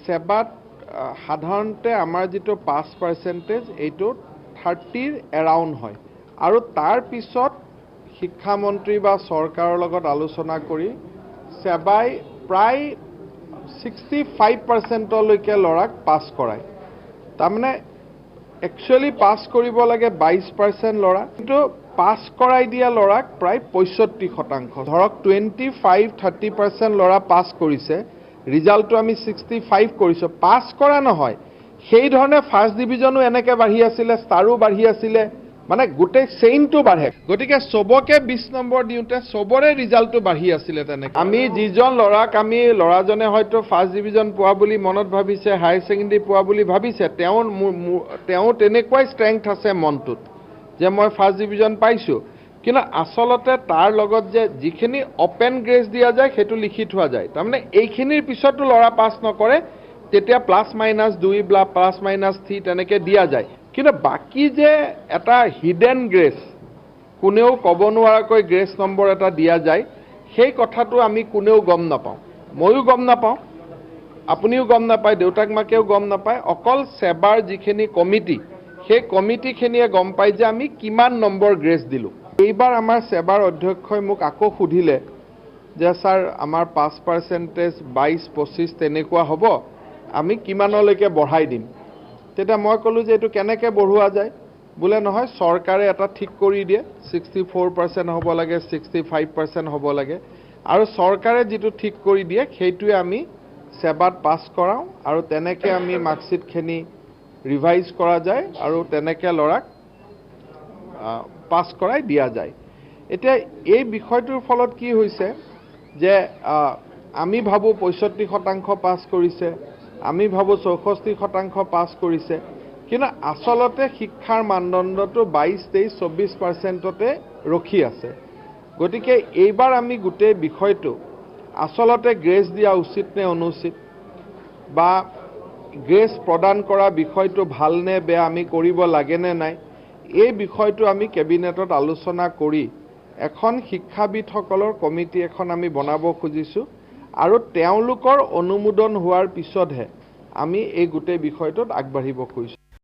SEBAত সাধাৰণতে আমাৰ যেটো পাছ পাৰ্সেন্টেজ এইটো 30 এৰাউণ্ড হয় আৰু তাৰ পিছত শিক্ষামন্ত্ৰী বা চৰকাৰৰ লগত আলোচনা কৰি SEBAই প্ৰায় 65% লৈকে লৰাক পাছ কৰায় তাৰমানে একচুয়ালি পাছ কৰিব লাগে 22% লৰা কিন্তু পাছ কৰাই দিয়া লৰাক প্ৰায় 65% ধৰক 25-30% লৰা পাছ কৰিছে ৰিজাল্টটো আমি 65 কৰিছো পাছ কৰা নহয় সেই ধৰণে ফাৰ্স্ট ডিভিজনো এনেকৈ বাঢ়ি আছিল ষ্টাৰো বাঢ়ি আছিল মানে গোটেই চেইনটো বাঢ়ে গতিকে সবকে 20 নম্বৰ দিওতে সবৰে ৰিজাল্টটো বাঢ়ি আছিল তেনেকৈ আমি যিজন লৰাক আমি লৰাজনে হয়তো ফাৰ্স্ট ডিভিজন পোৱা বুলি মনত ভাবিছে হায়াৰ সেকেন্ডাৰী পোৱা বুলি ভাবিছে তেওঁ তেনেকৈ ষ্ট্ৰেংথ আছে মনটোত যে মই ফাৰ্স্ট ডিভিজন পাইছো কিন্তু আসলতে তাৰ লগত যে যিখিনি ওপেন গ্ৰেজ দিয়া যায় হেতু লিখি থোৱা যায় তাৰমানে এইখিনিৰ পিছতো লৰা পাছ নকৰে তেতিয়া +-2 বা +-3 তেনেকৈ দিয়া যায় কিন্তু বাকি যে এটা হিডেন গ্ৰেজ কোনেও ক'ব নোৱাৰাকৈ গ্ৰেজ নম্বৰ এটা দিয়া যায় সেই কথাটো আমি কোনেও গম নাপাওঁ ময়ো গম নাপাওঁ আপুনিও গম নাপায় দেউতাক মাকেও গম নাপায় অকল SEBAৰ যিখিনি কমিটি সেই কমিটিখিনিয়ে গম পায় যে আমি কিমান নম্বৰ গ্ৰেজ দিলো এইবাৰ আমাৰ SEBAৰ অধ্যক্ষই মোক আকৌ সুধিলে যে স্যাৰ আমাৰ পাছ পাৰ্সেন্টেজ 22-25 তেনেকুৱা হ'ব আমি কিমানলৈকে বঢ়াই দিম তেতিয়া মই কলো যে এটো কেনেকৈ বঢ়োৱা যায় বুলে নহয় চৰকাৰে এটা ঠিক কৰি দিয়ে 64% হ'ব লাগে 65% হ'ব লাগে আৰু চৰকাৰে যেটো ঠিক কৰি দিয়ে সেইটোৱে আমি SEBAত পাছ কৰাও আৰু তেনেকৈ আমি মাৰ্কশিটখিনি ৰিভাইজ কৰা যায় আৰু তেনেকৈ লৰাক পাছ কৰাই দিয়া যায় এতিয়া এই বিষয়টোৰ ফলত কি হৈছে যে আমি ভাবো 65% পাছ কৰিছে আমি ভাবো 64% পাছ কৰিছে কিন্তু আসলতে শিক্ষাৰ মানদণ্ডটো 22-23-24%তে ৰখি আছে গতিকে এইবাৰ আমি গোটেই বিষয়টো আসলতে গ্ৰেজ দিয়া উচিত নে অনুচিত বা গ্ৰেজ প্ৰদান কৰা বিষয়টো ভাল নে বেয়া আমি কৰিব লাগে নে নাই এই বিষয়টো আমি কেবিনেটত আলোচনা কৰি এখন শিক্ষাবিদসকলৰ কমিটি এখন আমি বনাব খুজিছো আৰু তেওঁলোকৰ অনুমোদন হোৱাৰ পিছতহে আমি এই গোটেই বিষয়টোত আগবাঢ়িব খুজিছো